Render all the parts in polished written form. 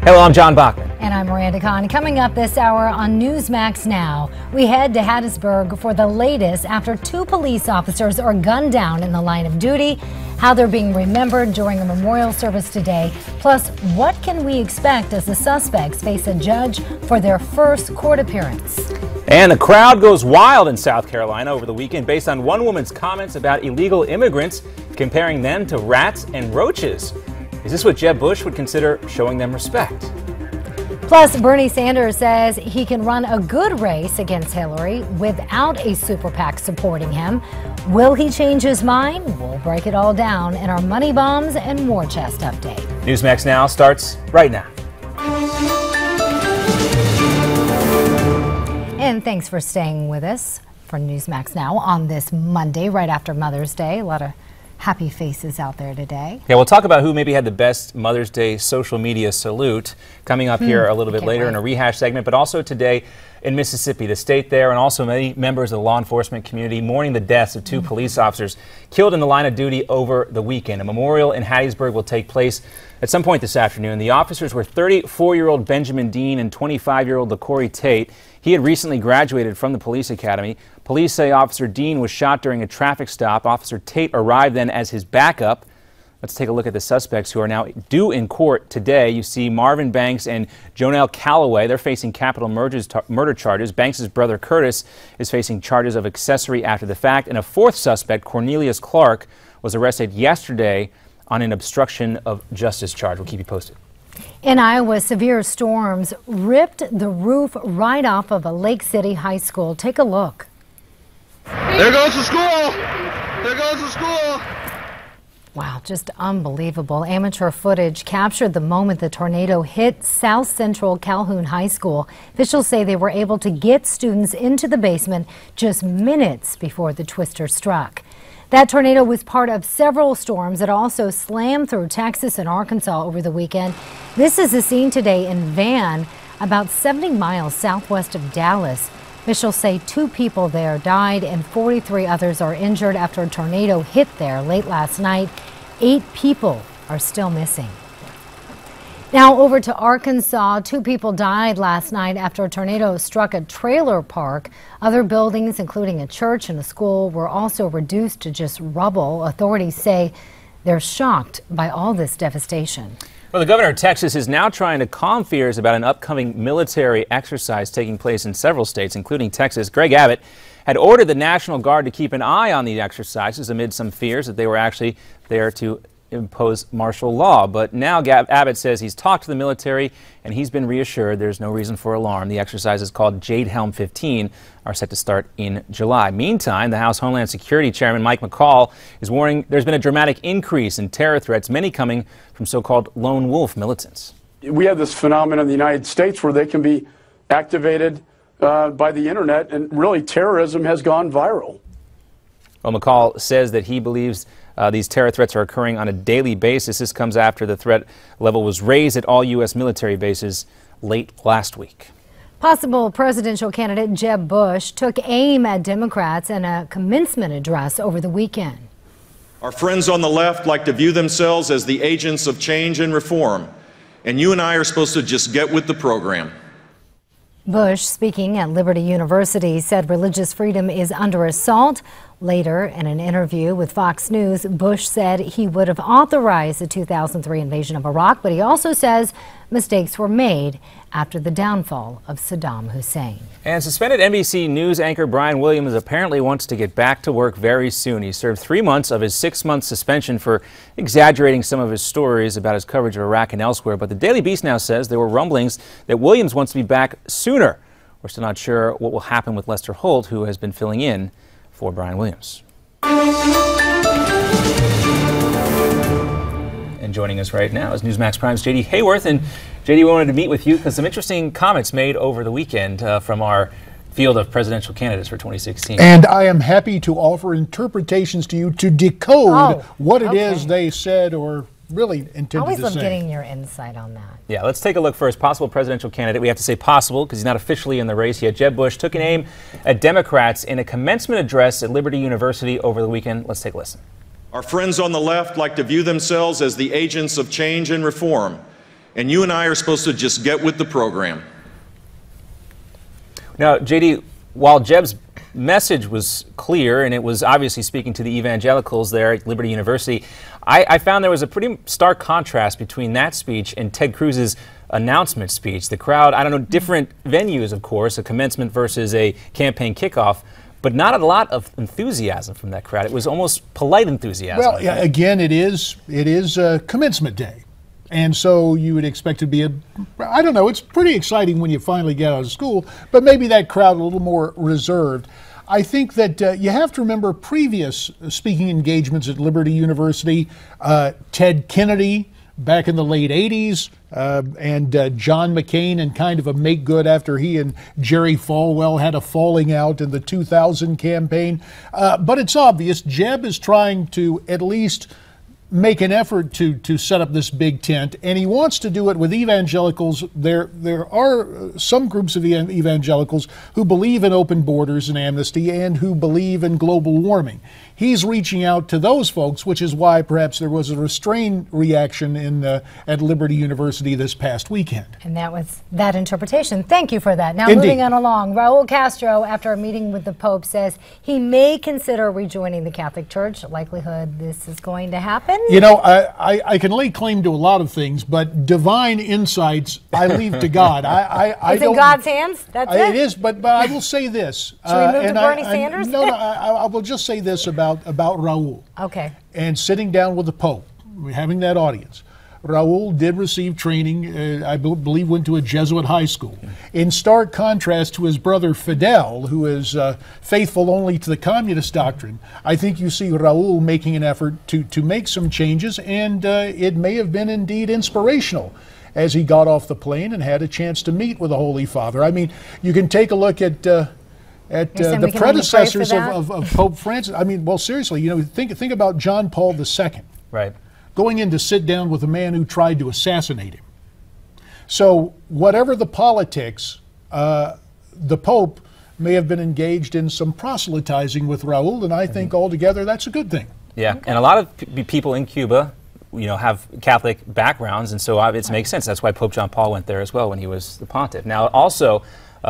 Hello, I'm John Bachman. And I'm Miranda Kahn. Coming up this hour on Newsmax Now, we head to Hattiesburg for the latest after 2 police officers are gunned down in the line of duty, how they're being remembered during a memorial service today. Plus, what can we expect as the suspects face a judge for their first court appearance? And the crowd goes wild in South Carolina over the weekend based on one woman's comments about illegal immigrants, comparing them to rats and roaches. Is this what Jeb Bush would consider showing them respect? Plus, Bernie Sanders says he can run a good race against Hillary without a super PAC supporting him. Will he change his mind? We'll break it all down in our Money Bombs and War Chest update. Newsmax Now starts right now. And thanks for staying with us for Newsmax Now on this Monday, right after Mother's Day. A lot of happy faces out there today. Yeah, we'll talk about who maybe had the best Mother's Day social media salute coming up here a little bit later in a rehash segment, but also today in Mississippi, the state there, and also many members of the law enforcement community mourning the deaths of 2 police officers killed in the line of duty over the weekend. A memorial in Hattiesburg will take place at some point this afternoon. The officers were 34-year-old Benjamin Dean and 25-year-old LaCorey Tate. He had recently graduated from the police academy. Police say Officer Dean was shot during a traffic stop. Officer Tate arrived then as his backup. Let's take a look at the suspects who are now due in court today. You see Marvin Banks and Jonelle Calloway. They're facing capital murder charges. Banks' brother Curtis is facing charges of accessory after the fact. And a 4th suspect, Cornelius Clark, was arrested yesterday on an obstruction of justice charge. We'll keep you posted. In Iowa, severe storms ripped the roof right off of a Lake City high school. Take a look. There goes the school! There goes the school! Wow, just unbelievable. Amateur footage captured the moment the tornado hit South Central Calhoun High School. Officials say they were able to get students into the basement just minutes before the twister struck. That tornado was part of several storms that also slammed through Texas and Arkansas over the weekend. This is the scene today in Van, about 70 miles southwest of Dallas. Officials say 2 people there died and 43 others are injured after a tornado hit there late last night. 8 people are still missing. Now over to Arkansas. 2 people died last night after a tornado struck a trailer park. Other buildings, including a church and a school, were also reduced to just rubble. Authorities say they're shocked by all this devastation. Well, the governor of Texas is now trying to calm fears about an upcoming military exercise taking place in several states, including Texas. Greg Abbott had ordered the National Guard to keep an eye on the exercises amid some fears that they were actually there to impose martial law. But now Abbott says he's talked to the military and he's been reassured there's no reason for alarm. The exercises, called Jade Helm 15, are set to start in July. Meantime, the House Homeland Security Chairman Mike McCall is warning there's been a dramatic increase in terror threats, many coming from so-called lone wolf militants. We have this phenomenon in the United States where they can be activated by the internet, and really terrorism has gone viral. Well, McCall says that he believes these terror threats are occurring on a daily basis. This comes after the threat level was raised at all U.S. military bases late last week. Possible presidential candidate Jeb Bush took aim at Democrats in a commencement address over the weekend. Our friends on the left like to view themselves as the agents of change and reform, and you and I are supposed to just get with the program. Bush, speaking at Liberty University, said religious freedom is under assault. Later, in an interview with Fox News, Bush said he would have authorized the 2003 invasion of Iraq, but he also says mistakes were made after the downfall of Saddam Hussein. And suspended NBC News anchor Brian Williams apparently wants to get back to work very soon. He served 3 months of his 6-month suspension for exaggerating some of his stories about his coverage of Iraq and elsewhere. But the Daily Beast now says there were rumblings that Williams wants to be back sooner. We're still not sure what will happen with Lester Holt, who has been filling in for Brian Williams. And joining us right now is Newsmax Prime's J.D. Hayworth. And J.D., we wanted to meet with you because some interesting comments made over the weekend from our field of presidential candidates for 2016. And I am happy to offer interpretations to you to decode what it is they said or really intended to say. Always love getting your insight on that. Yeah, let's take a look first. Possible presidential candidate. We have to say possible because he's not officially in the race yet. Jeb Bush took an aim at Democrats in a commencement address at Liberty University over the weekend. Let's take a listen. Our friends on the left like to view themselves as the agents of change and reform, and you and I are supposed to just get with the program. Now, JD, while Jeb's message was clear, and it was obviously speaking to the evangelicals there at Liberty University, I found there was a pretty stark contrast between that speech and Ted Cruz's announcement speech. The crowd, I don't know, different venues, of course, a commencement versus a campaign kickoff, but not a lot of enthusiasm from that crowd. It was almost polite enthusiasm. Well, yeah, again, it is commencement day. And so you would expect it to be I don't know, it's pretty exciting when you finally get out of school, but maybe that crowd a little more reserved. I think that you have to remember previous speaking engagements at Liberty University, Ted Kennedy back in the late 80s, and John McCain in kind of a make good after he and Jerry Falwell had a falling out in the 2000 campaign. But it's obvious Jeb is trying to at least make an effort to set up this big tent, and he wants to do it with evangelicals. There are some groups of evangelicals who believe in open borders and amnesty and who believe in global warming. He's reaching out to those folks, which is why perhaps there was a restrained reaction at Liberty University this past weekend. And that was that interpretation. Thank you for that. Now, Indeed. moving on along, Raul Castro, after a meeting with the Pope, says he may consider rejoining the Catholic Church. Likelihood this is going to happen? You know, I can lay claim to a lot of things, but divine insights I leave to God. It's in God's hands? That's it? It is, but I will say this. Should we move to Bernie Sanders? No, I will just say this about Raul. Okay. And sitting down with the Pope, having that audience. Raul did receive training, I believe went to a Jesuit high school. In stark contrast to his brother Fidel, who is faithful only to the communist doctrine, I think you see Raul making an effort to make some changes, and it may have been indeed inspirational as he got off the plane and had a chance to meet with the Holy Father. I mean, you can take a look at the predecessors of Pope Francis. I mean, well, seriously, you know, think about John Paul II. Right. Going in to sit down with a man who tried to assassinate him. So whatever the politics, the Pope may have been engaged in some proselytizing with Raul, and I think altogether that's a good thing. Yeah, and a lot of people in Cuba, you know, have Catholic backgrounds, and so it makes sense. That's why Pope John Paul went there as well when he was the pontiff. Now, also,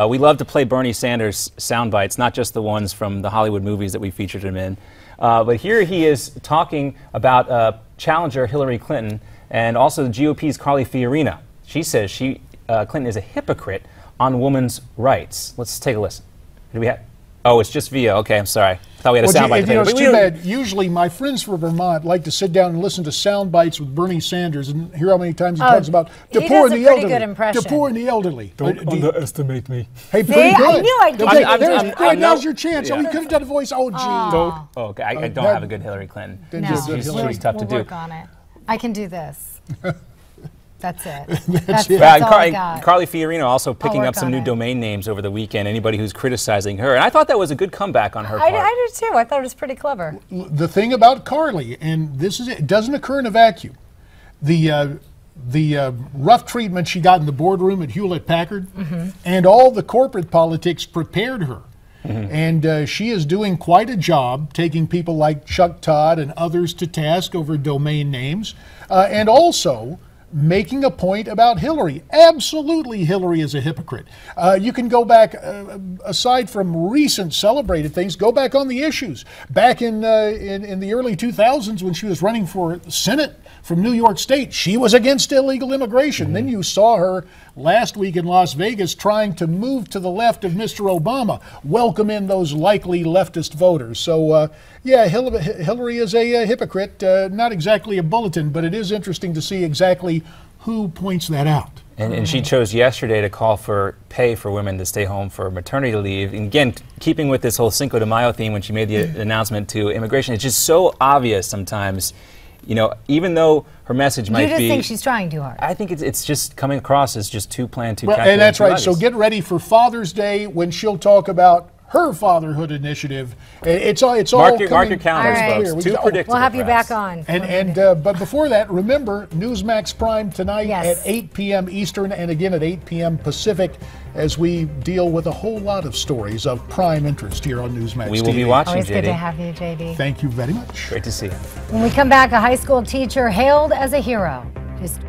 we love to play Bernie Sanders sound bites, not just the ones from the Hollywood movies that we featured him in. But here he is talking about challenger Hillary Clinton and also the GOP's Carly Fiorina. She says Clinton is a hypocrite on women's rights. Let's take a listen. Do we have? Oh, it's just via. Okay, I'm sorry. I thought we had a soundbite. You know, it's too bad. Usually, my friends from Vermont like to sit down and listen to sound bites with Bernie Sanders and hear how many times he talks about the poor and the elderly. Good impression. The poor and the elderly. Don't underestimate me. Hey, pretty good. I knew I'd get Okay, now's your chance. Yeah. Oh, you could have done a voice. Oh, gee. Okay, I don't have a good Hillary Clinton. No, she's tough to do. We'll work on it. I can do this. That's it. That's it. That's all I got. Carly Fiorina also picking up some new domain names over the weekend. Anybody who's criticizing her. And I thought that was a good comeback on her part. I did too. I thought it was pretty clever. The thing about Carly, and this is it doesn't occur in a vacuum. The rough treatment she got in the boardroom at Hewlett-Packard and all the corporate politics prepared her. And she is doing quite a job taking people like Chuck Todd and others to task over domain names, and also making a point about Hillary. Absolutely, Hillary is a hypocrite. You can go back, aside from recent celebrated things, go back on the issues. Back in the early 2000s when she was running for Senate from New York State, she was against illegal immigration. Then you saw her last week in Las Vegas trying to move to the left of Mr. Obama, welcome in those likely leftist voters. So, yeah, Hillary is a hypocrite, not exactly a bulletin, but it is interesting to see exactly who points that out. And she chose yesterday to call for pay for women to stay home for maternity leave. And again, keeping with this whole Cinco de Mayo theme when she made the announcement to immigration, it's just so obvious sometimes. You know, even though her message might be... You just think she's trying too hard. I think it's just coming across as just too planned, too calculated. And that's right. So get ready for Father's Day when she'll talk about her fatherhood initiative. It's all mark your calendars, folks. Too predictable. We'll have you back on. But before that, remember Newsmax Prime tonight at 8 p.m. Eastern and again at 8 p.m. Pacific as we deal with a whole lot of stories of prime interest here on Newsmax TV. We will be watching, Always JD. Good to have you, JD. Thank you very much. Great to see you. When we come back, a high school teacher hailed as a hero. Just